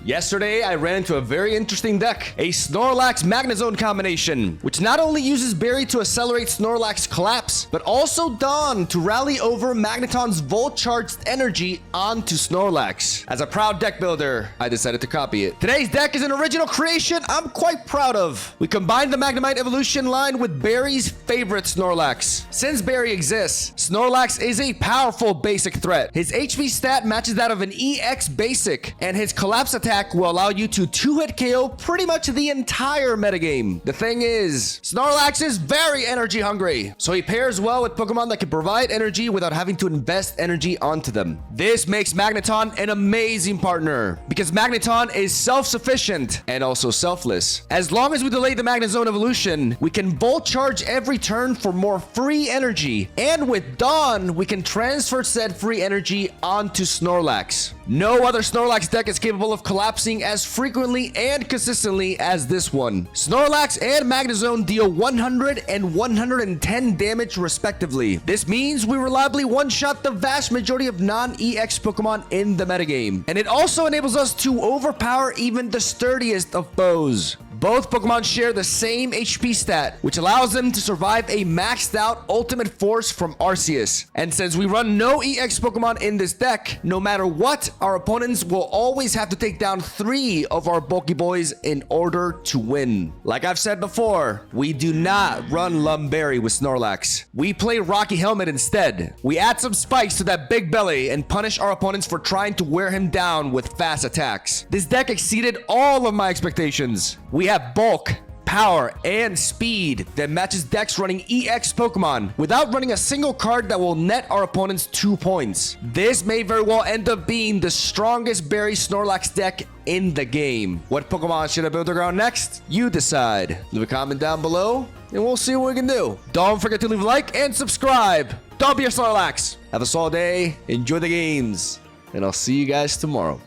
Yesterday, I ran into a very interesting deck, a Snorlax MAGNETON combination, which not only uses Berry to accelerate Snorlax collapse, but also Dawn to rally over Magneton's Volt-charged energy onto Snorlax. As a proud deck builder, I decided to copy it. Today's deck is an original creation I'm quite proud of. We combined the Magnemite evolution line with Berry's favorite Snorlax. Since Berry exists, Snorlax is a powerful basic threat. His HP stat matches that of an EX basic, and his collapse attack will allow you to 2-hit KO pretty much the entire metagame. The thing is, Snorlax is very energy hungry, so he pairs well with Pokemon that can provide energy without having to invest energy onto them. This makes Magneton an amazing partner, because Magneton is self-sufficient and also selfless. As long as we delay the Magnezone evolution, we can Volt Charge every turn for more free energy, and with Dawn, we can transfer said free energy onto Snorlax. No other Snorlax deck is capable of collapsing as frequently and consistently as this one. Snorlax and Magnezone deal 100 and 110 damage respectively. This means we reliably one-shot the vast majority of non-EX Pokemon in the metagame. And it also enables us to overpower even the sturdiest of foes. Both Pokemon share the same HP stat, which allows them to survive a maxed out Ultimate Force from Arceus. And since we run no EX Pokemon in this deck, no matter what, our opponents will always have to take down 3 of our bulky boys in order to win. Like I've said before, we do not run Lumberry with Snorlax. We play Rocky Helmet instead. We add some spikes to that big belly and punish our opponents for trying to wear him down with fast attacks. This deck exceeded all of my expectations. We have bulk, power, and speed that matches decks running EX Pokemon without running a single card that will net our opponents 2 points. This may very well end up being the strongest Berry Snorlax deck in the game. What Pokemon should I build around next? You decide. Leave a comment down below and we'll see what we can do. Don't forget to leave a like and subscribe. Don't be a Snorlax. Have a solid day, enjoy the games, and I'll see you guys tomorrow.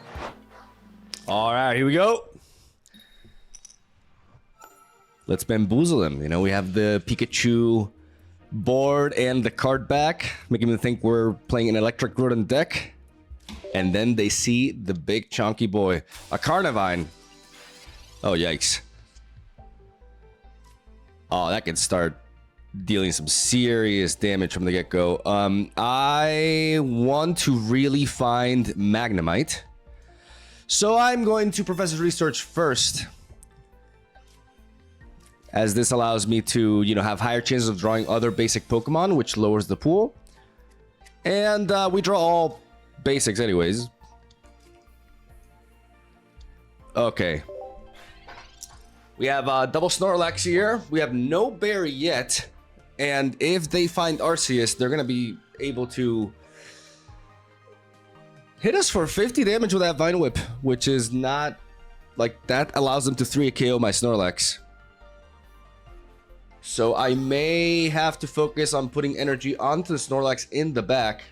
All right, here we go. Let's bamboozle him. You know, we have the Pikachu board and the card back, making them think we're playing an Electric Rodent deck. And then they see the big chunky boy. A Carnivine. Oh, yikes. Oh, that can start dealing some serious damage from the get-go. I want to really find Magnemite. So I'm going to Professor's Research first, as this allows me to, you know, have higher chances of drawing other basic Pokemon, which lowers the pool. And we draw all basics anyways. Okay. We have double Snorlax here. We have no Berry yet. And if they find Arceus, they're going to be able to hit us for 50 damage with that Vine Whip, which is not, like, that allows them to 3 KO my Snorlax. So I may have to focus on putting energy onto the Snorlax in the back.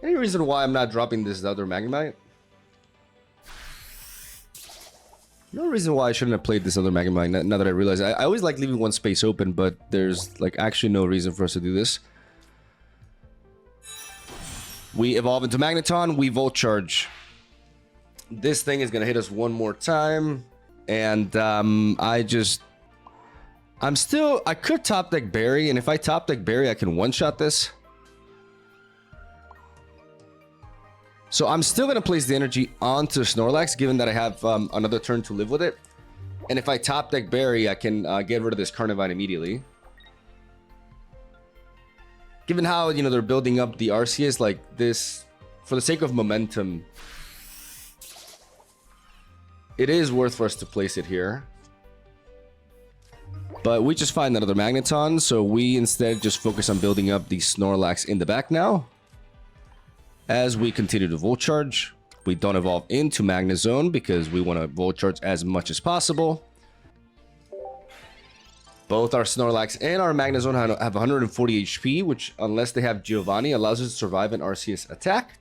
Any reason why I'm not dropping this other Magnemite? No reason why I shouldn't have played this other Magnemite, now that I realize. I always like leaving one space open, but there's like actually no reason for us to do this. We evolve into Magneton, we Volt Charge. This thing is gonna hit us one more time. And I could top deck Berry, and if I top deck Berry, I can one-shot this. So I'm still going to place the energy onto Snorlax, given that I have another turn to live with it. And if I top deck Berry, I can get rid of this Carnivine immediately. Given how, you know, they're building up the Arceus, like this, for the sake of momentum, it is worth for us to place it here. But we just find another Magneton, so we instead just focus on building up the Snorlax in the back now. As we continue to Volt Charge, we don't evolve into Magnezone because we want to Volt Charge as much as possible. Both our Snorlax and our Magnezone have 140 HP, which, unless they have Giovanni, allows us to survive an Arceus attack.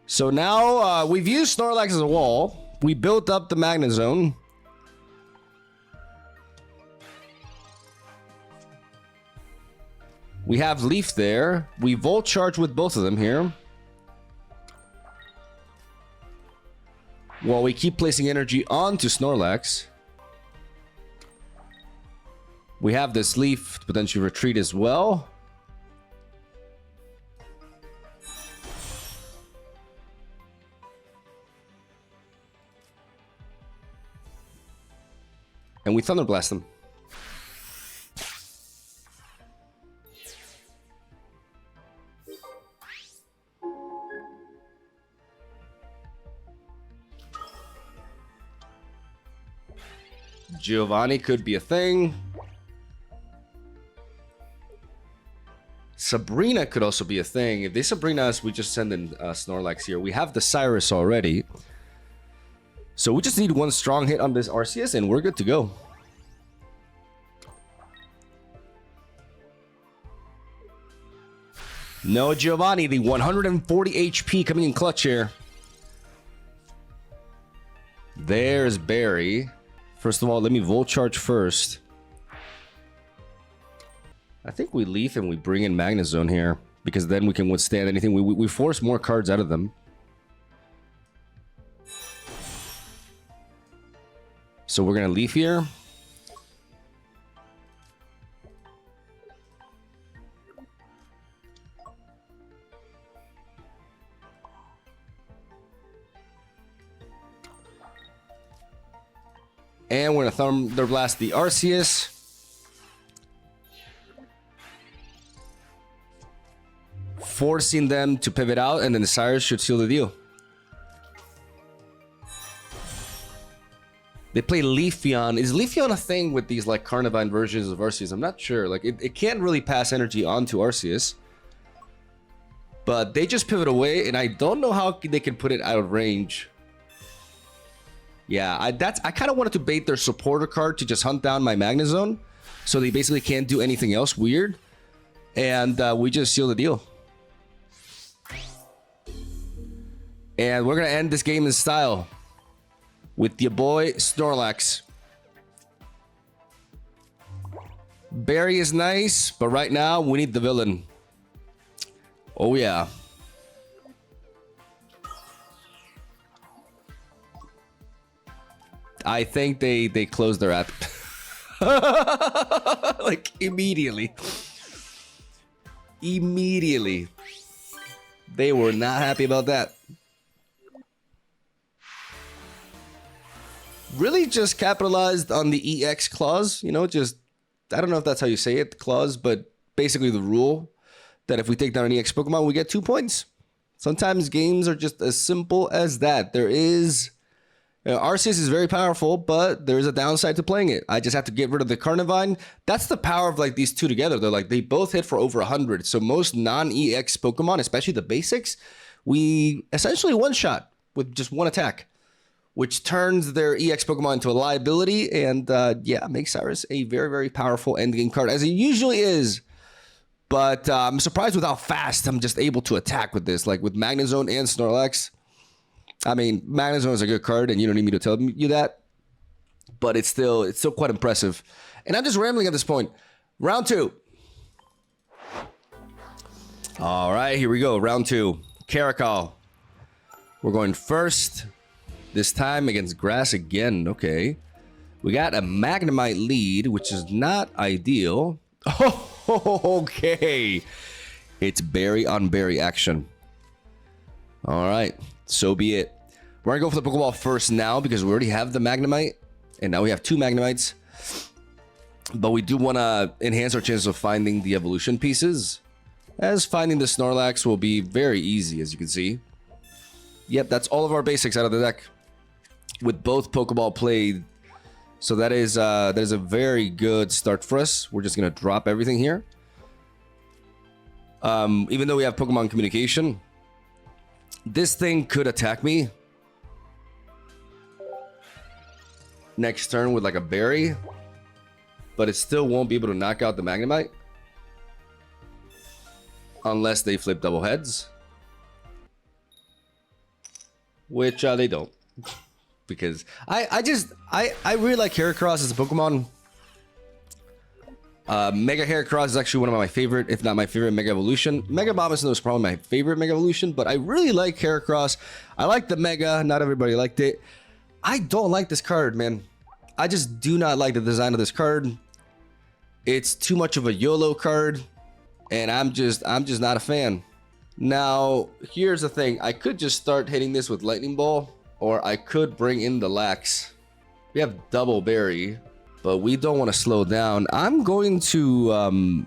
So now we've used Snorlax as a wall. We built up the Magnezone. We have Leaf there. We Volt Charge with both of them here. While we keep placing energy onto Snorlax. We have this Leaf to potentially retreat as well. And we Thunder Blast them. Giovanni could be a thing. Sabrina could also be a thing. If they Sabrina us, we just send in Snorlax here. We have the Cyrus already. So we just need one strong hit on this Arceus and we're good to go. No Giovanni, the 140 HP coming in clutch here. There's Barry. First of all, let me Volt Charge first. I think we Leaf and we bring in Magnezone here. Because then we can withstand anything. We force more cards out of them. So we're going to Leaf here. And we're going to Thunder Blast the Arceus. Forcing them to pivot out, and then the Cyrus should seal the deal. They play Leafeon. Is Leafeon a thing with these like Carnivine versions of Arceus? I'm not sure. Like it can't really pass energy onto Arceus. But they just pivot away, and I don't know how they can put it out of range. Yeah, I kind of wanted to bait their supporter card to just hunt down my Magnezone. So they basically can't do anything else weird. And we just seal the deal. And we're going to end this game in style. With your boy, Snorlax. Barry is nice, but right now we need the villain. Oh yeah. I think they closed their app. Like immediately. Immediately. They were not happy about that. Really just capitalized on the EX clause, you know, just, I don't know if that's how you say it, clause, but basically the rule that if we take down an EX Pokemon, we get 2 points. Sometimes games are just as simple as that. There is, Arceus is very powerful, but there is a downside to playing it. I just have to get rid of the Carnivine. That's the power of like these two together. They're like, they both hit for over 100. So most non-EX Pokemon, especially the basics, we essentially one-shot with just one attack, which turns their EX Pokemon into a liability, and yeah, makes Cyrus a very, very powerful endgame card, as it usually is. But I'm surprised with how fast I'm just able to attack with this, like with Magnezone and Snorlax. I mean, Magnezone is a good card, and you don't need me to tell you that, but it's still quite impressive. And I'm just rambling at this point. Round 2. All right, here we go. Round 2. Caracal. We're going first. This time against grass again. Okay. We got a Magnemite lead, which is not ideal. Oh, okay. It's berry on berry action. All right. So be it. We're going to go for the Pokeball first now because we already have the Magnemite. And now we have 2 Magnemites. But we do want to enhance our chances of finding the evolution pieces, as finding the Snorlax will be very easy, as you can see. Yep, that's all of our basics out of the deck, with both Pokeball played. So that is a very good start for us. We're just going to drop everything here. Even though we have Pokemon Communication, this thing could attack me next turn with like a berry, but it still won't be able to knock out the Magnemite unless they flip double heads, which they don't. Because I really like Heracross as a Pokemon. Mega Heracross is actually one of my favorite, if not my favorite, Mega Evolution. Mega Bombasino is probably my favorite Mega Evolution, but I really like Heracross. I like the Mega. Not everybody liked it. I don't like this card, man. I just do not like the design of this card. It's too much of a YOLO card, and I'm just not a fan. Now, here's the thing. I could just start hitting this with Lightning Ball, or I could bring in the Lax. We have double berry, but we don't want to slow down. I'm going to I'm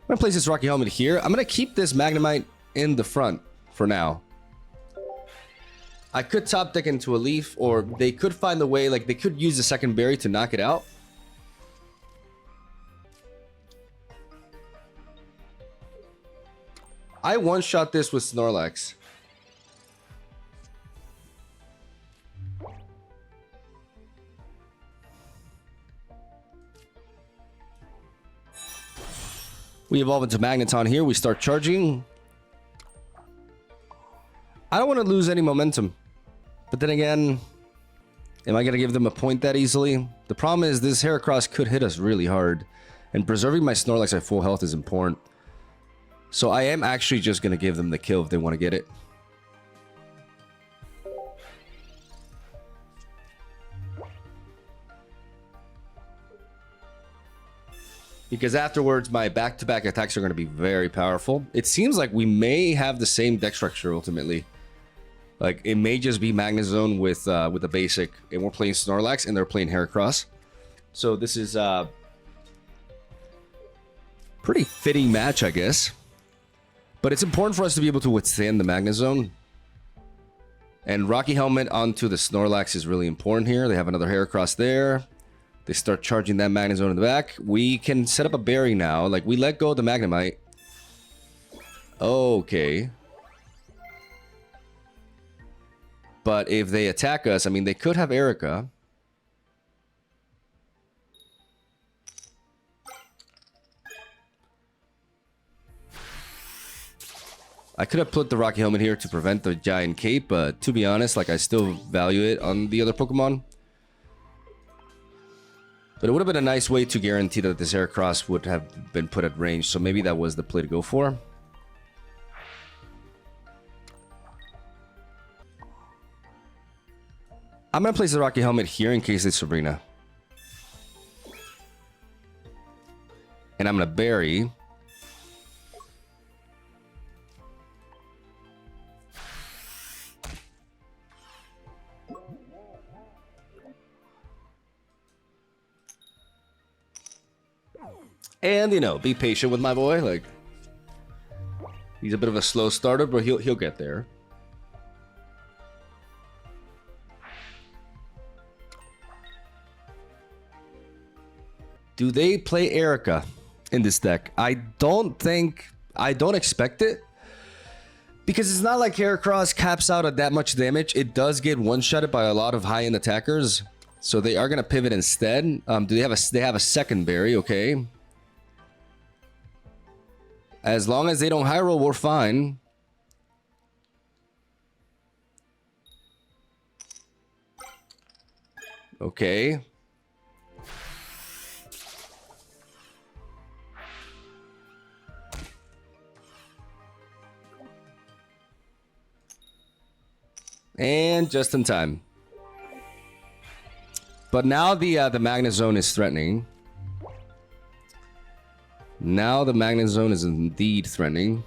gonna place this Rocky Helmet here. I'm gonna keep this Magnemite in the front for now. I could top deck into a Leaf, or they could find a way, like they could use the second berry to knock it out. I one-shot this with Snorlax. We evolve into Magneton here. We start charging. I don't want to lose any momentum. But then again, am I going to give them a point that easily? The problem is this Heracross could hit us really hard. And preserving my Snorlax at full health is important. So I am actually just going to give them the kill if they want to get it. Because afterwards, my back-to-back attacks are going to be very powerful. It seems like we may have the same deck structure ultimately. Like, it may just be Magnezone with a basic, and we're playing Snorlax, and they're playing Heracross. So this is a pretty fitting match, I guess. But it's important for us to be able to withstand the Magnezone. And Rocky Helmet onto the Snorlax is really important here. They have another Heracross there. They start charging that Magnezone in the back. We can set up a berry now. Like, we let go of the Magnemite. Okay. But if they attack us, I mean, they could have Erica. I could have put the Rocky Helmet here to prevent the Giant Cape, but to be honest, like, I still value it on the other Pokemon. But it would have been a nice way to guarantee that this Heracross would have been put at range, so maybe that was the play to go for. I'm going to place the Rocky Helmet here in case it's Sabrina. And I'm going to bury. And, you know, be patient with my boy. Like, he's a bit of a slow starter, but he'll get there. Do they play Erica in this deck? I don't expect it. Because it's not like Heracross caps out at that much damage. It does get one-shotted by a lot of high-end attackers. So they are going to pivot instead. They have a second berry, okay. As long as they don't high roll, we're fine. Okay. And just in time. But now the Magnezone is threatening. Now the Magnezone is indeed threatening.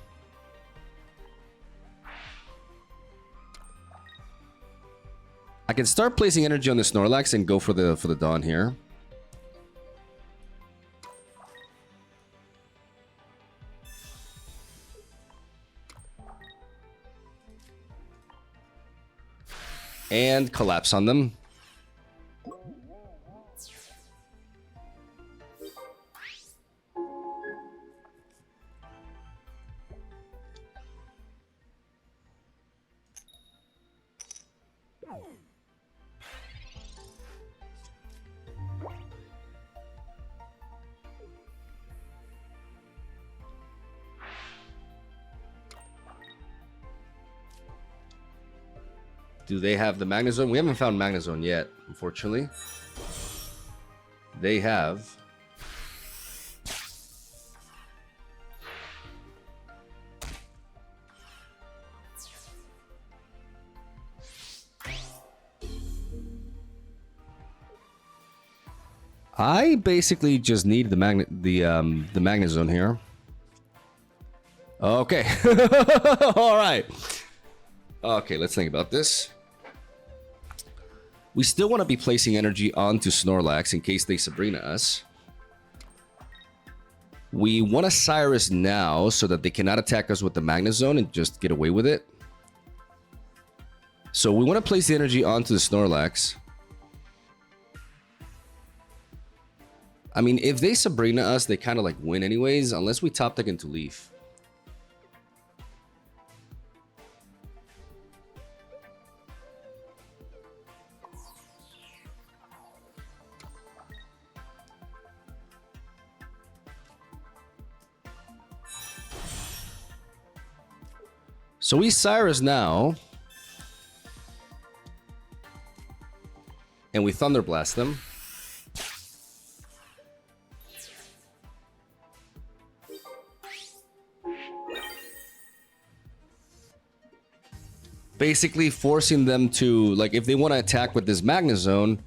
I can start placing energy on the Snorlax and go for the Dawn here. And collapse on them. Do they have the Magnezone? We haven't found Magnezone yet, unfortunately. They have... I basically just need the Magnezone here. Okay. All right. Okay, let's think about this. We still want to be placing energy onto Snorlax in case they Sabrina us. We want a Cyrus now so that they cannot attack us with the Magnezone and just get away with it. So we want to place the energy onto the Snorlax. I mean, if they Sabrina us, they kind of like win anyways, unless we top deck into Leaf. So we Cyrus now. And we Thunder Blast them. Basically forcing them to, like, if they want to attack with this Magnezone,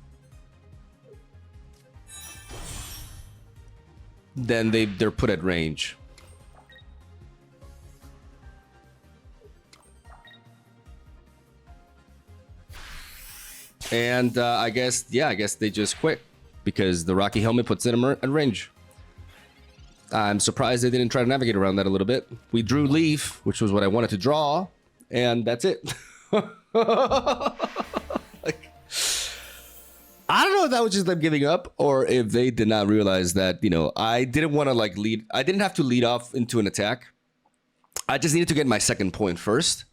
then they're put at range. And I guess they just quit because the Rocky Helmet puts them at range. I'm surprised they didn't try to navigate around that a little bit. We drew Leaf, which was what I wanted to draw. And that's it. Like, I don't know if that was just them giving up or if they did not realize that, you know, I didn't want to like lead. I didn't have to lead off into an attack. I just needed to get my second point first.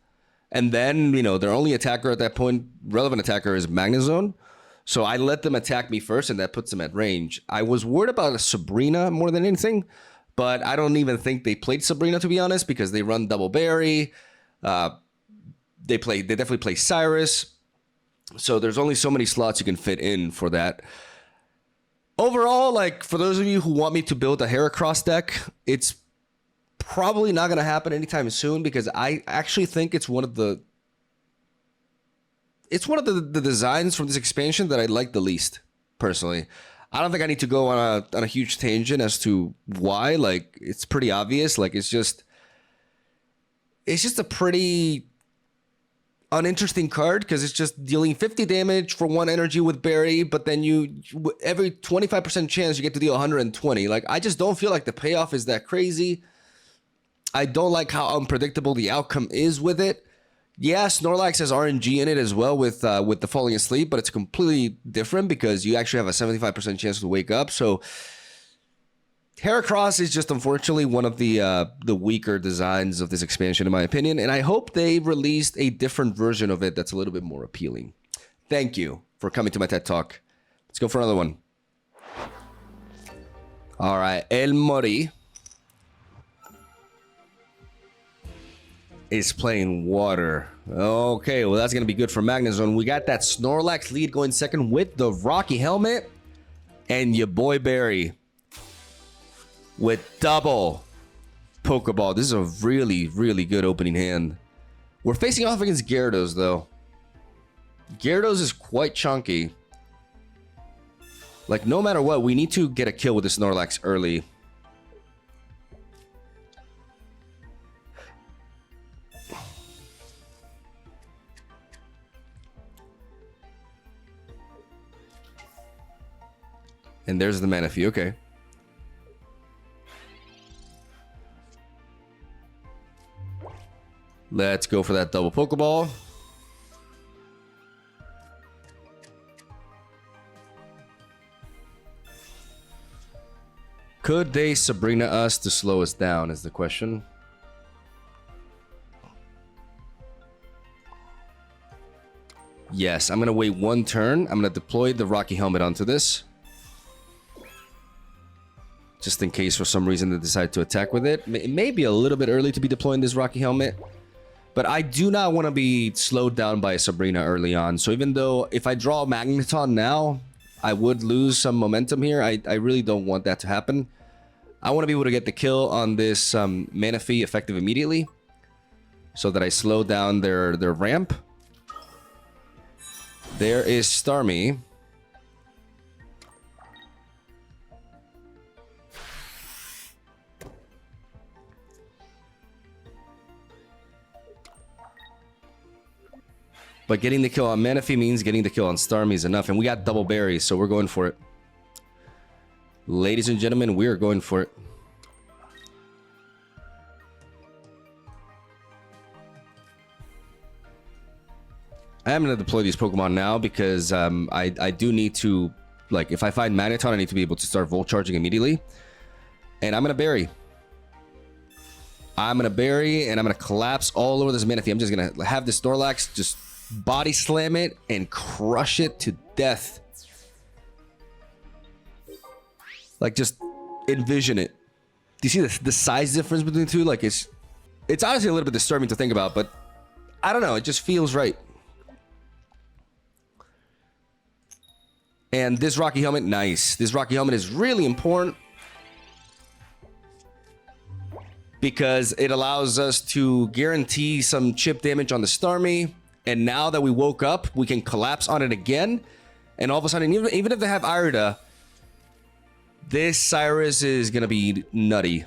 And then, you know, their only attacker at that point, relevant attacker, is Magnezone. So I let them attack me first and that puts them at range. I was worried about a Sabrina more than anything. But I don't even think they played Sabrina, to be honest, because they run Double Berry. They definitely play Cyrus. So there's only so many slots you can fit in for that. Overall, like, for those of you who want me to build a Heracross deck, it's probably not going to happen anytime soon because I actually think it's one of the designs from this expansion that I like the least, personally. I don't think I need to go on a huge tangent as to why. Like, it's pretty obvious. Like, it's just a pretty uninteresting card because it's just dealing 50 damage for 1 energy with Berry, but then every 25% chance you get to deal 120. Like, I just don't feel like the payoff is that crazy. I don't like how unpredictable the outcome is with it. Yeah, Snorlax has RNG in it as well with the falling asleep, but it's completely different because you actually have a 75% chance to wake up. So Heracross is just unfortunately one of the weaker designs of this expansion, in my opinion, and I hope they released a different version of it that's a little bit more appealing. Thank you for coming to my TED Talk. Let's go for another one. All right, El Mori is playing water. Okay, well, that's going to be good for Magnezone. We got that Snorlax lead going second with the Rocky Helmet, and your boy Berry with double Pokeball. This is a really, really good opening hand. We're facing off against Gyarados, though. Gyarados is quite chunky. Like, no matter what, we need to get a kill with the Snorlax early. And there's the Manaphy, okay. Let's go for that double Pokeball. Could they Sabrina us to slow us down is the question. Yes, I'm going to wait 1 turn. I'm going to deploy the Rocky Helmet onto this. Just in case for some reason they decide to attack with it. It may be a little bit early to be deploying this Rocky Helmet. But I do not want to be slowed down by a Sabrina early on. So even though if I draw Magneton now, I would lose some momentum here. I really don't want that to happen. I want to be able to get the kill on this Manaphy effective immediately, so that I slow down their ramp. There is Starmie. But getting the kill on Manaphy means getting the kill on Starmie is enough. And we got double berries, so we're going for it. Ladies and gentlemen, we are going for it. I am going to deploy these Pokemon now because I do need to, like, if I find Magneton, I need to be able to start Volt Charging immediately. And I'm going to bury. I'm going to bury, and I'm going to collapse all over this Manaphy. I'm just going to have this Snorlax just body slam it and crush it to death. Like, just envision it. Do you see the size difference between the two? Like, it's honestly a little bit disturbing to think about, but I don't know. It just feels right. And this Rocky Helmet, nice. This Rocky Helmet is really important because it allows us to guarantee some chip damage on the Starmie. And now that we woke up, we can collapse on it again. And all of a sudden, even if they have Irida, this Cyrus is going to be nutty.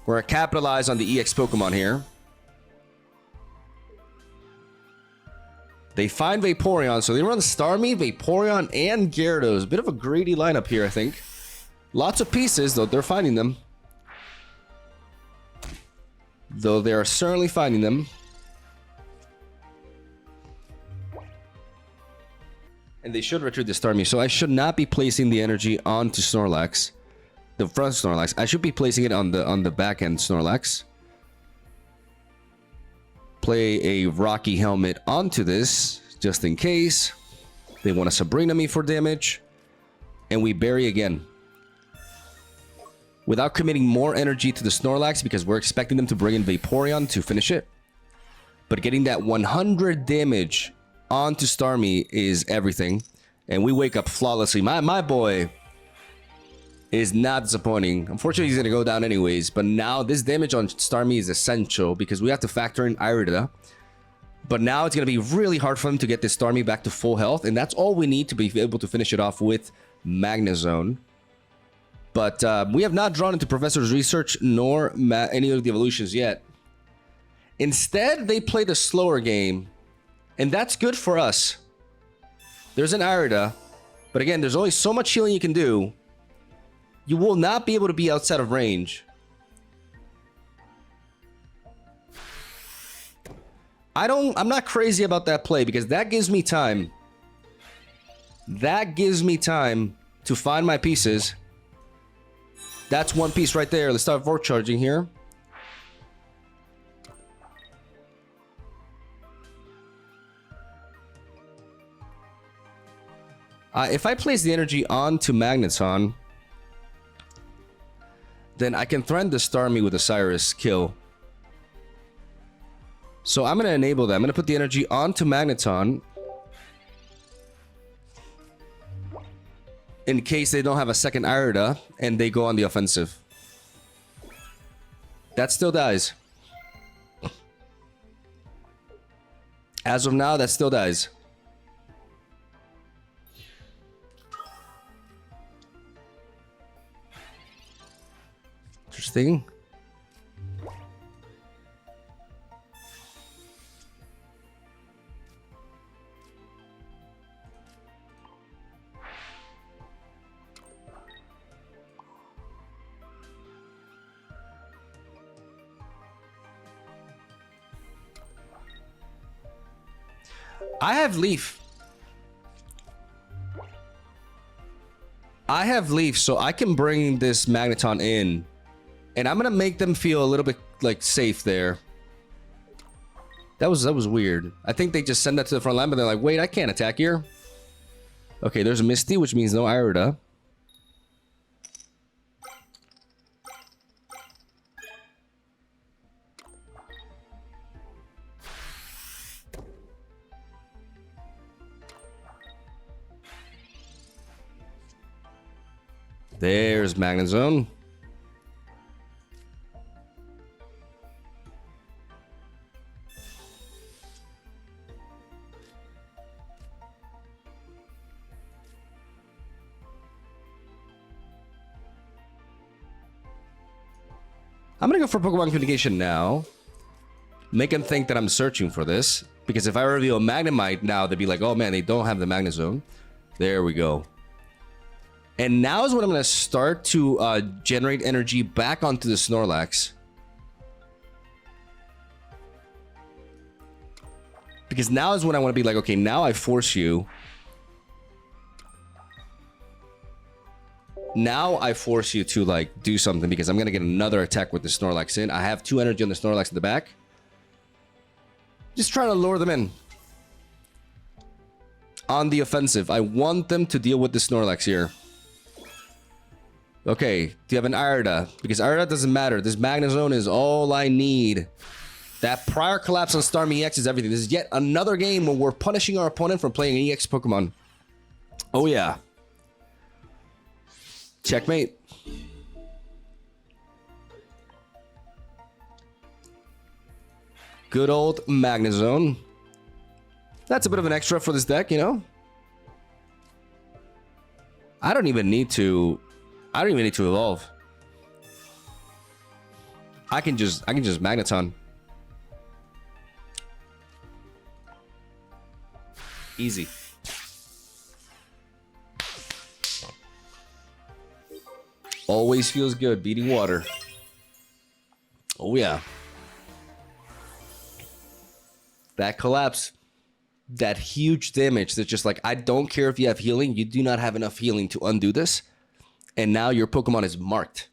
We're going to capitalize on the EX Pokemon here. They find Vaporeon, so they run Starmie, Vaporeon, and Gyarados. Bit of a greedy lineup here, I think. Lots of pieces, though they're finding them. Though they are certainly finding them. And they should retreat the Starmie, so I should not be placing the energy onto Snorlax. The front Snorlax. I should be placing it on the back end Snorlax. Play a Rocky Helmet onto this, just in case. They want to Sabrina me for damage. And we bury again. Without committing more energy to the Snorlax, because we're expecting them to bring in Vaporeon to finish it. But getting that 100 damage onto Starmie is everything. And we wake up flawlessly. My boy is not disappointing. Unfortunately, he's going to go down anyways. But now this damage on Starmie is essential because we have to factor in Irida. But now it's going to be really hard for him to get this Starmie back to full health. And that's all we need to be able to finish it off with Magnezone. But we have not drawn into Professor's research nor any of the evolutions yet. Instead, they play the slower game. And that's good for us. There's an Irida. But again, there's only so much healing you can do. You will not be able to be outside of range. I'm not crazy about that play because that gives me time. That gives me time to find my pieces. That's one piece right there. Let's start Volt Charging here. If I place the energy onto Magneton, then I can threaten the Starmie with a Cyrus kill. So I'm going to enable that. I'm going to put the energy onto Magneton. In case they don't have a second Irida and they go on the offensive. That still dies. As of now, that still dies. Interesting. I have Leaf. I have Leaf, so I can bring this Magneton in. And I'm gonna make them feel a little bit like safe there. That was weird. I think they just send that to the front line, but they're like, wait, I can't attack here. Okay, there's a Misty, which means no Irida. There's MAGNETON. I'm gonna go for Pokemon Communication now. Make them think that I'm searching for this. Because if I reveal Magnemite now, they'd be like, oh man, they don't have the MAGNETON. There we go. And now is when I'm gonna start to generate energy back onto the Snorlax. Because now is when I want to be like, okay, now I force you. Now I force you to like do something because I'm gonna get another attack with the Snorlax in. I have 2 energy on the Snorlax in the back. Just trying to lure them in. On the offensive. I want them to deal with the Snorlax here. Okay, do you have an Irida? Because Irida doesn't matter. This MAGNETON is all I need. That prior collapse on Starmie EX is everything. This is yet another game where we're punishing our opponent for playing an EX Pokemon. Oh yeah. Checkmate. Good old MAGNETON. That's a bit of an extra for this deck, you know? I don't even need to evolve. I can just MAGNETON. Easy. Always feels good beating water. Oh yeah. That collapse. That huge damage that's just like, I don't care if you have healing. You do not have enough healing to undo this. And now your Pokemon is marked.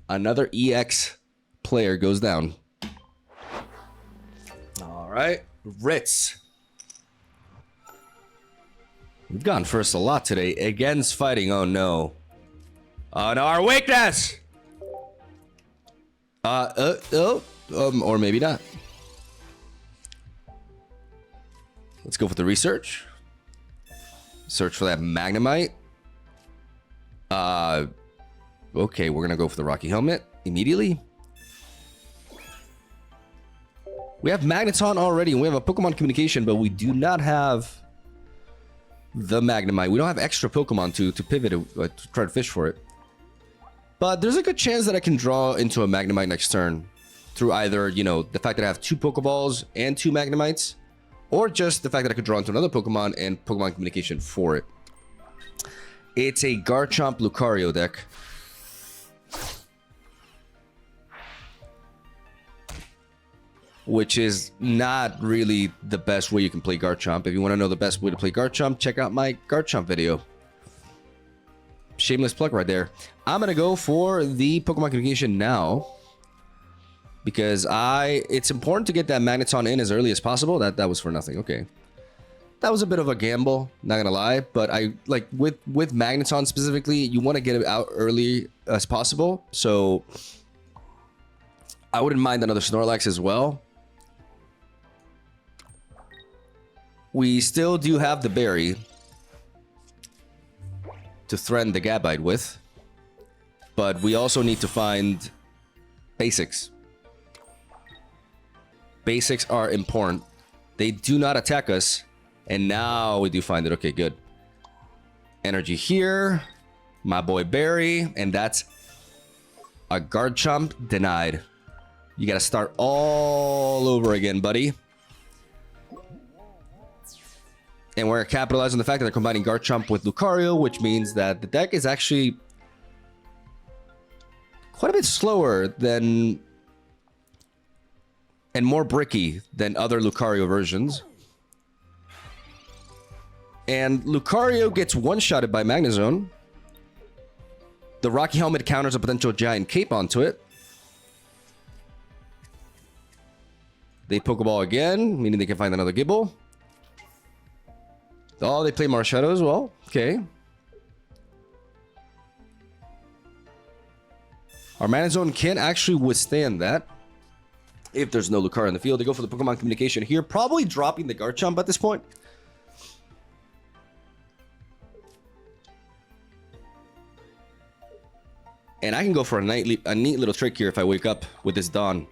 Another EX player goes down. All right. Ritz. We've gone first a lot today. Against fighting. Oh no. Oh no, our weakness! Or maybe not. Let's go for the research. Search for that Magnemite. Okay, we're gonna go for the Rocky Helmet immediately. We have MAGNETON already, and we have a Pokemon Communication, but we do not have the Magnemite. We don't have extra Pokemon to pivot it, to try to fish for it. But there's a good chance that I can draw into a Magnemite next turn through either, you know, the fact that I have 2 Pokeballs and 2 Magnemites, or just the fact that I could draw into another Pokemon and Pokemon Communication for it. It's a Garchomp Lucario deck. Which is not really the best way you can play Garchomp. If you want to know the best way to play Garchomp, check out my Garchomp video. Shameless plug right there. I'm gonna go for the Pokemon Communication now. Because it's important to get that MAGNETON in as early as possible. That was for nothing. Okay. That was a bit of a gamble, not gonna lie. But I like with MAGNETON specifically, you want to get it out early as possible. So I wouldn't mind another Snorlax as well. We still do have the berry to threaten the Gabite with. But we also need to find basics. Basics are important. They do not attack us. And now we do find it. Okay, good. Energy here. My boy Barry. And that's a Garchomp denied. You gotta start all over again, buddy. And we're capitalizing on the fact that they're combining Garchomp with Lucario, which means that the deck is actually quite a bit slower than and more bricky than other Lucario versions. And Lucario gets one-shotted by MAGNETON. The Rocky Helmet counters a potential Giant Cape onto it. They Pokeball again, meaning they can find another Gibble. Oh, they play Marshadow as well. Okay. Our MAGNETON can actually withstand that. If there's no Lucario in the field, they go for the Pokemon Communication here. Probably dropping the Garchomp at this point. And I can go for a neat little trick here if I wake up with this Dawn.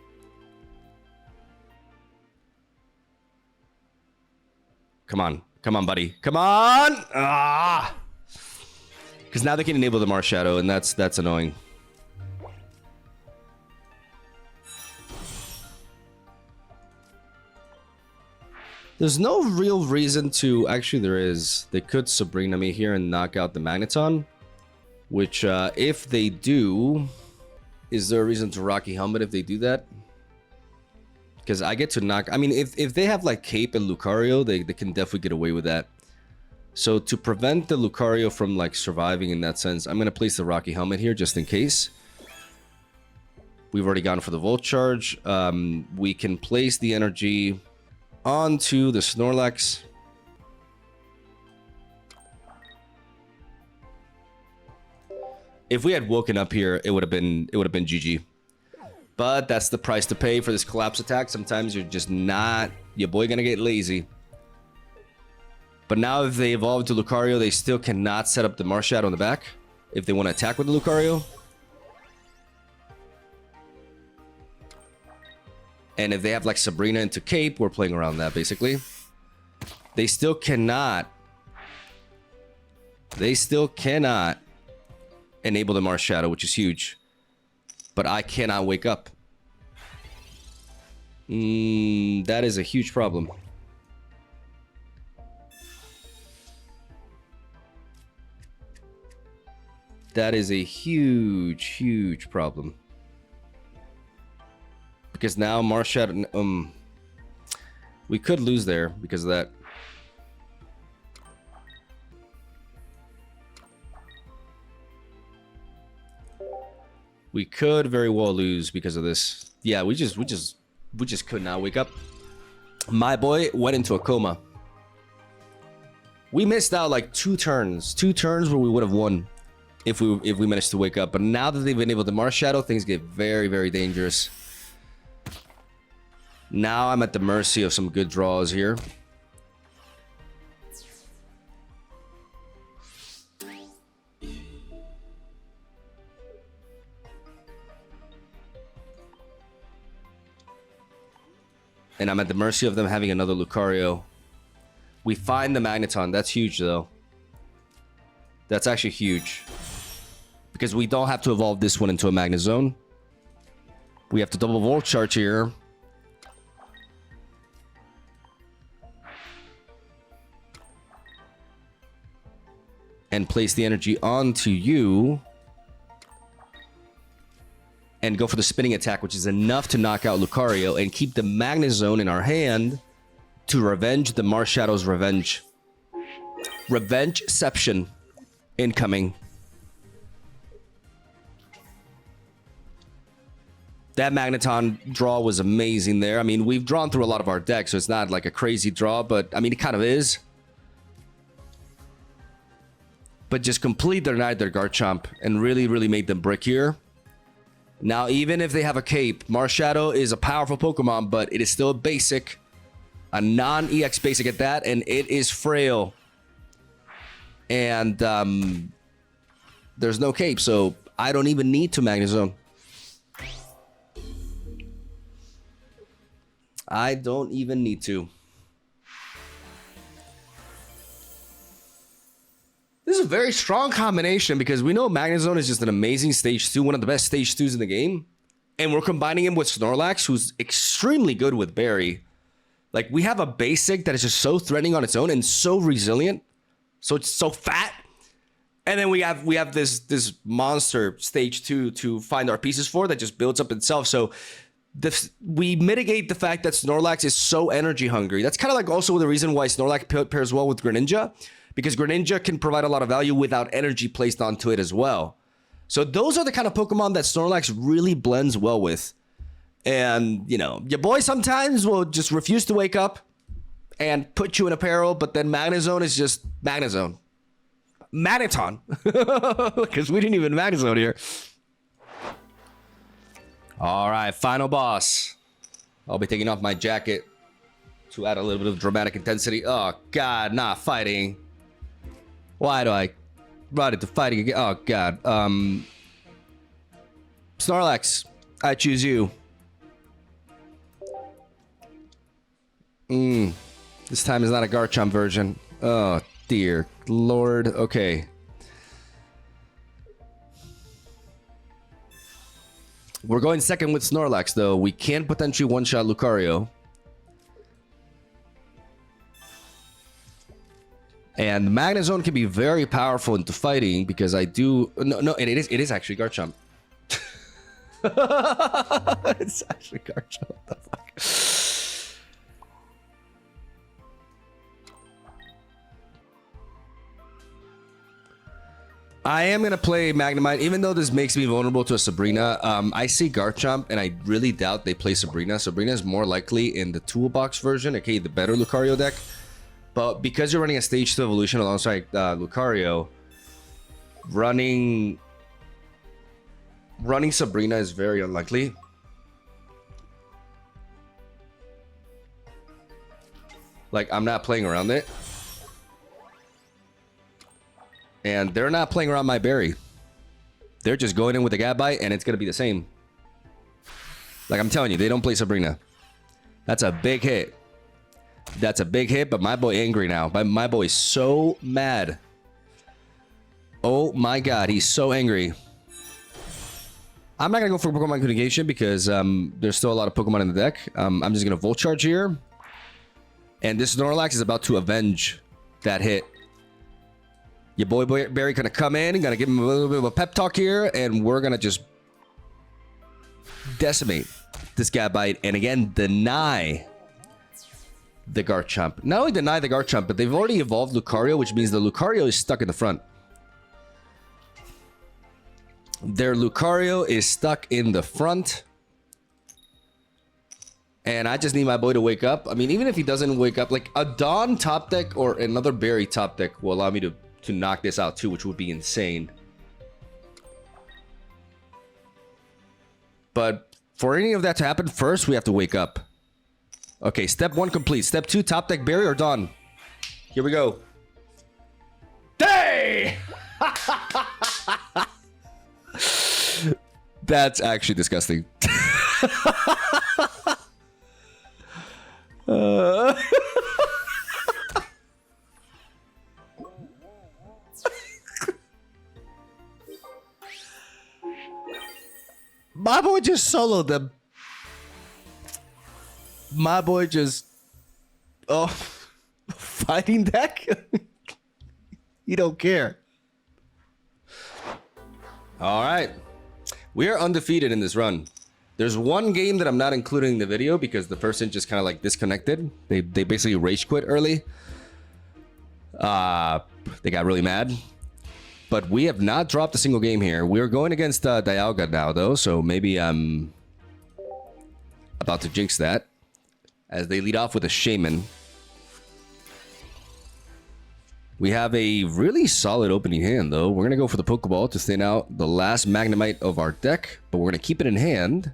Come on. Come on, buddy. Come on! Ah! Because now they can enable the Marshadow, and that's annoying. There's no real reason to... Actually, there is. They could Sabrina me here and knock out the Magneton. Which, if they do... Is there a reason to Rocky Helmet if they do that? Because I get to knock... I mean, if they have, like, Cape and Lucario, they can definitely get away with that. So, to prevent the Lucario from, like, surviving in that sense, I'm going to place the Rocky Helmet here just in case. We've already gone for the Volt Charge. We can place the energy... onto the Snorlax. If we had woken up here, it would have been GG. But that's the price to pay for this collapse attack. Sometimes you're just not your boy gonna get lazy. But now if they evolve to Lucario, they still cannot set up the Marshadow on the back if they want to attack with the Lucario. And if they have like Sabrina into Cape, we're playing around that basically. They still cannot enable the Marshadow, which is huge. But I cannot wake up. That is a huge problem. That is a huge, huge problem. Because now Marshadow, we could lose there because of that. We could very well lose because of this. Yeah, we just could not wake up. My boy went into a coma. We missed out like two turns where we would have won if we managed to wake up. But now that they've been able to Marshadow, things get very, very dangerous. Now I'm at the mercy of some good draws here. And I'm at the mercy of them having another Lucario. We find the Magneton. That's huge, though. That's actually huge. Because we don't have to evolve this one into a Magnezone. We have to double Volt Charge here. And place the energy onto you. And go for the spinning attack, which is enough to knock out Lucario and keep the Magnezone in our hand to revenge the Marshadow's revenge. Revengeception incoming. That Magneton draw was amazing there. I mean, we've drawn through a lot of our decks, so it's not like a crazy draw, but I mean, it kind of is. But just completely denied their Garchomp and really, really made them brick here. Now, even if they have a cape, Marshadow is a powerful Pokemon, but it is still a basic. A non-EX basic at that, and it is frail. And there's no cape, so I don't even need to Magnezone. I don't even need to. This is a very strong combination because we know Magnezone is just an amazing stage 2, one of the best stage 2s in the game. And we're combining him with Snorlax, who's extremely good with Berry. Like, we have a basic that is just so threatening on its own and so resilient. So it's so fat. And then we have this monster stage 2 to find our pieces for that just builds up itself. So we mitigate the fact that Snorlax is so energy hungry. That's kind of like also the reason why Snorlax pairs well with Greninja. Because Greninja can provide a lot of value without energy placed onto it as well. So those are the kind of Pokemon that Snorlax really blends well with. And, you know, your boy sometimes will just refuse to wake up and put you in a peril, but then Magnezone is just Magnezone. Magneton. Because we didn't even Magnezone here. All right, final boss. I'll be taking off my jacket to add a little bit of dramatic intensity. Oh, God, not fighting. Why do I run into fighting again? Oh, God. Snorlax, I choose you. This time is not a Garchomp version. Oh, dear Lord. Okay. We're going second with Snorlax, though. We can potentially one-shot Lucario. And Magnezone can be very powerful into fighting because I do... No, it is actually Garchomp. It's actually Garchomp. What the fuck? I am going to play Magnemite, even though this makes me vulnerable to a Sabrina. I see Garchomp, and I really doubt they play Sabrina. Sabrina is more likely in the toolbox version, okay, the better Lucario deck. But because you're running a stage 2 evolution alongside Lucario, running Sabrina is very unlikely. Like, I'm not playing around it. And they're not playing around my berry. They're just going in with a Gabite, and it's going to be the same. Like, I'm telling you, they don't play Sabrina. That's a big hit. That's a big hit, but my boy angry now. My boy is so mad. Oh my god, he's so angry. I'm not going to go for Pokemon Communication because there's still a lot of Pokemon in the deck. I'm just going to Volt Charge here. And this Snorlax is about to avenge that hit. Your boy Barry gonna come in, gonna give him a little bit of a pep talk here, and we're gonna just decimate this Gabite, and again, deny the Garchomp. Not only deny the Garchomp, but they've already evolved Lucario, which means the Lucario is stuck in the front. Their Lucario is stuck in the front. And I just need my boy to wake up. I mean, even if he doesn't wake up, like a Dawn top deck or another Berry top deck will allow me to knock this out too, which would be insane. But for any of that to happen, first we have to wake up. Okay, step 1 complete. Step 2, top deck Berry or Dawn. Here we go. Day! That's actually disgusting. My boy just soloed them. My boy just... Oh. Fighting deck? You don't care. Alright. We are undefeated in this run. There's one game that I'm not including in the video because the person just kind of like disconnected. They basically rage quit early. They got really mad. But we have not dropped a single game here. We're going against Dialga now, though, so maybe I'm about to jinx that. As they lead off with a Shaman. We have a really solid opening hand, though. We're going to go for the Pokeball to thin out the last Magnemite of our deck, but we're going to keep it in hand.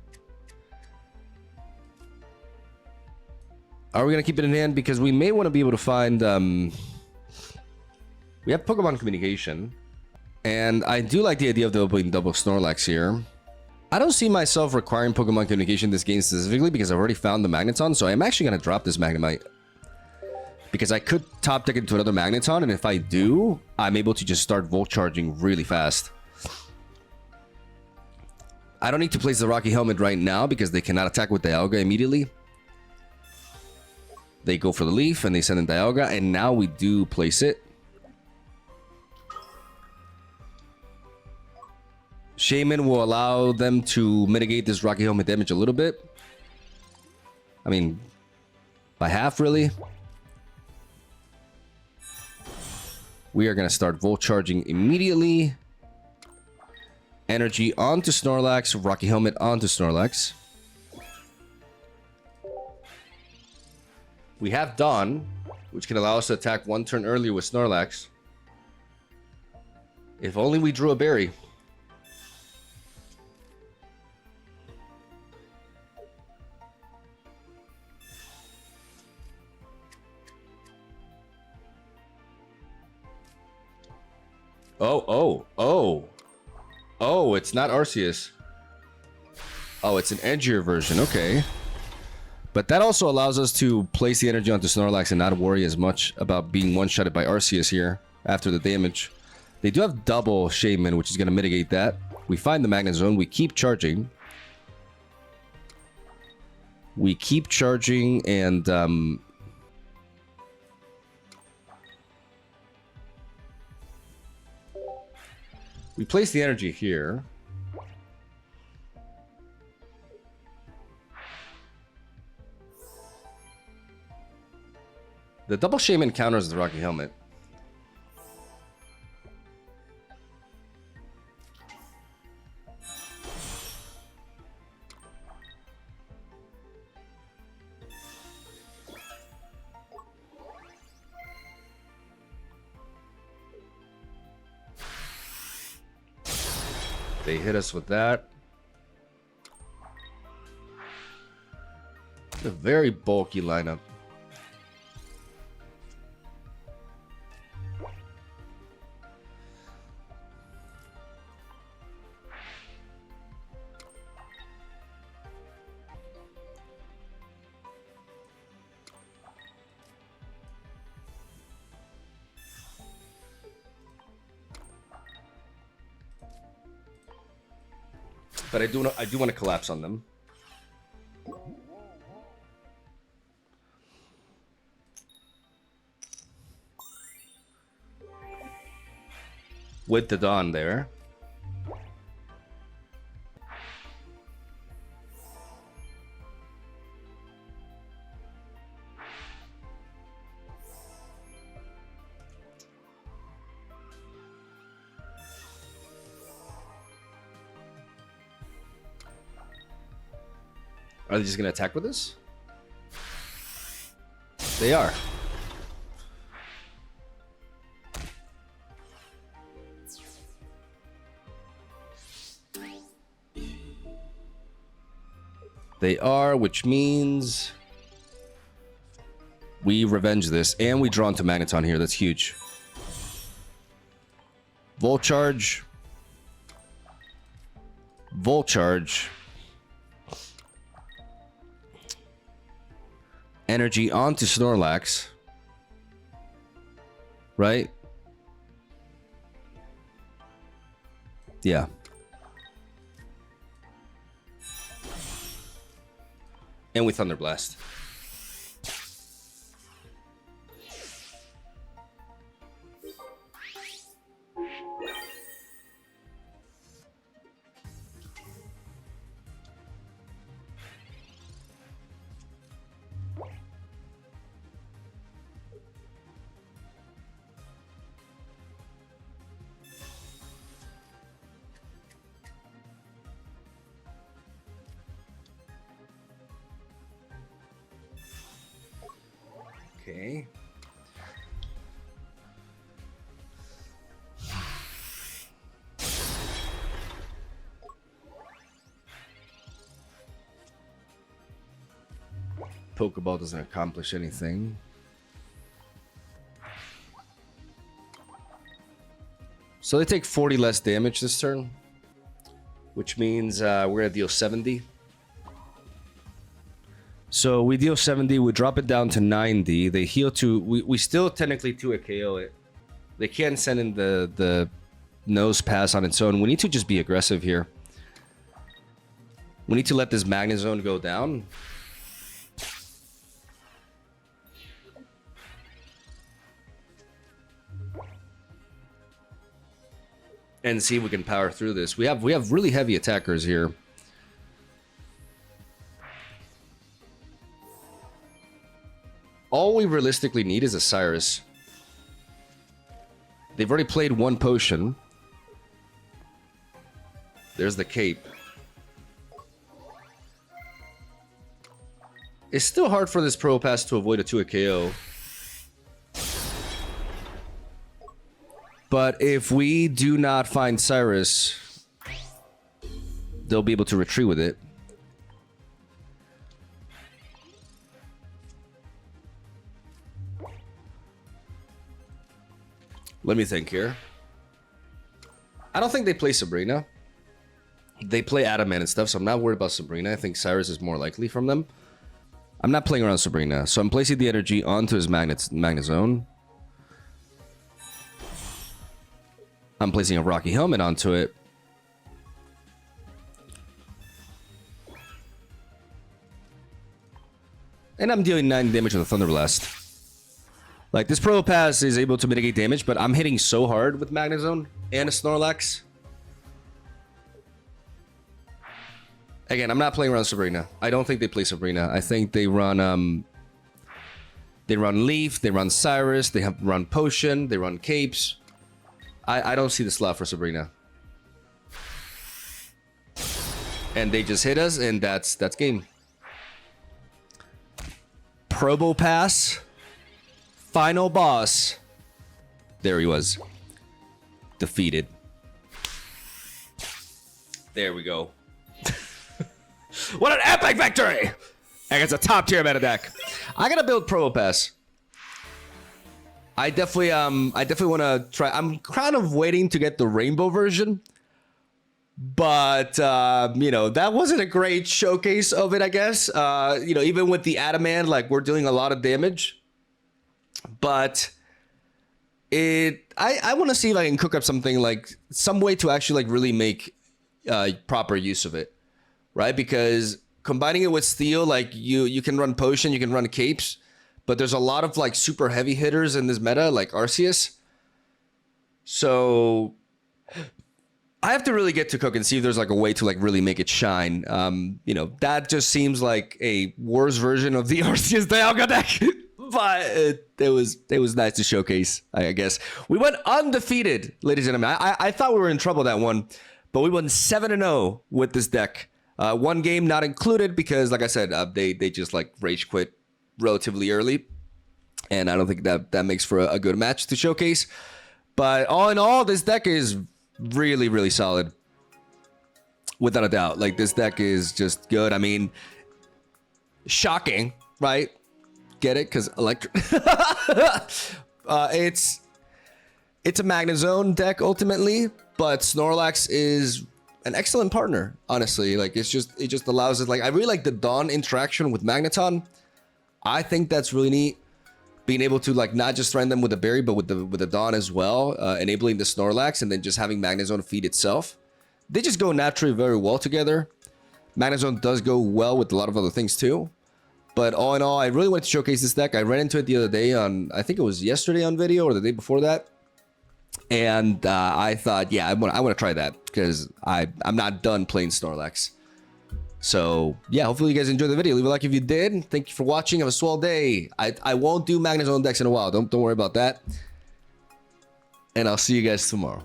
Are we going to keep it in hand? Because we may want to be able to find... We have Pokemon Communication. And I do like the idea of the opening double Snorlax here. I don't see myself requiring Pokemon Communication in this game specifically because I've already found the Magneton, so I'm actually going to drop this Magnemite. Because I could top deck into another Magneton, and if I do, I'm able to just start Volt Charging really fast. I don't need to place the Rocky Helmet right now because they cannot attack with Dialga immediately. They go for the Leaf, and they send in Dialga, and now we do place it. Shaman will allow them to mitigate this Rocky Helmet damage a little bit. I mean, by half, really. We are going to start Volt Charging immediately. Energy onto Snorlax, Rocky Helmet onto Snorlax. We have Dawn, which can allow us to attack one turn earlier with Snorlax. If only we drew a berry. Oh, it's not Arceus. Oh, it's an edgier version. Okay. But that also allows us to place the energy onto Snorlax and not worry as much about being one-shotted by Arceus here after the damage. They do have double Shaman, which is going to mitigate that. We find the Magnet Zone. We keep charging. We keep charging and... we place the energy here. The double Shaman counters the Rocky Helmet. They hit us with that. A very bulky lineup. But I do want to collapse on them. With the Dawn there. Are they just going to attack with us? They are. They are, which means we revenge this, and we draw into Magneton here. That's huge. Volt Charge. Volt Charge. Energy onto Snorlax. Right? Yeah. And we Thunder Blast. Okay. Pokeball doesn't accomplish anything. So they take 40 less damage this turn, which means we're gonna deal 70. So we deal 70, we drop it down to 90. They heal to... We still technically 2 KO it. They can send in the nose pass on its own. We need to just be aggressive here. We need to let this Magnet Zone go down. And see if we can power through this. We have really heavy attackers here. All we realistically need is a Cyrus. They've already played 1 potion. There's the cape. It's still hard for this Pro Pass to avoid a 2 KO. But if we do not find Cyrus, they'll be able to retreat with it. Let me think here. I don't think they play Sabrina. They play Adamant and stuff, so I'm not worried about Sabrina. I think Cyrus is more likely from them. I'm not playing around Sabrina, so I'm placing the energy onto his Magnezone. I'm placing a Rocky Helmet onto it. And I'm dealing 9 damage with a Thunder Blast. Like, this Probopass is able to mitigate damage, but I'm hitting so hard with Magnezone and a Snorlax. Again, I'm not playing around Sabrina. I don't think they play Sabrina. I think they run Leaf, they run Cyrus, they run Potion, they run Capes. I don't see the slot for Sabrina. And they just hit us, and that's game. Probopass. Final boss. There he was. Defeated. There we go. What an epic victory! Against a top tier meta deck. I gotta build Probopass. I definitely want to try. I'm kind of waiting to get the rainbow version, but you know, that wasn't a great showcase of it, I guess. You know, even with the Adamant, like, we're doing a lot of damage, but I want to see if I can cook up something, like some way to actually like really make proper use of it, right? Because combining it with Steel, like you can run Potion, you can run Capes. But there's a lot of like super heavy hitters in this meta, like Arceus. So I have to really get to cook and see if there's like a way to like really make it shine. You know, that just seems like a worse version of the Arceus Dialga deck. But it was nice to showcase, I guess. We went undefeated, ladies and gentlemen. I thought we were in trouble that one, but we won 7-0 with this deck. One game not included because, like I said, they just like rage quit relatively early, and I don't think that makes for a good match to showcase. But all in all, this deck is really, really solid, without a doubt. Like, this deck is just good. I mean, shocking, right? Get it? Because electric. It's a Magnezone deck ultimately, but Snorlax is an excellent partner, honestly. Like, it just allows it. Like, I really like the Dawn interaction with Magneton. I think that's really neat, being able to like not just threaten them with a berry, but with the Dawn as well, enabling the Snorlax, and then just having Magnezone feed itself. They just go naturally very well together. Magnezone does go well with a lot of other things too. But all in all, I really wanted to showcase this deck. I ran into it the other day on, I think it was yesterday on video or the day before that, and I thought, yeah, I want to try that because I'm not done playing Snorlax. So, yeah, hopefully you guys enjoyed the video. Leave a like if you did. Thank you for watching. Have a swell day. I won't do Magnezone decks in a while. Don't worry about that. And I'll see you guys tomorrow.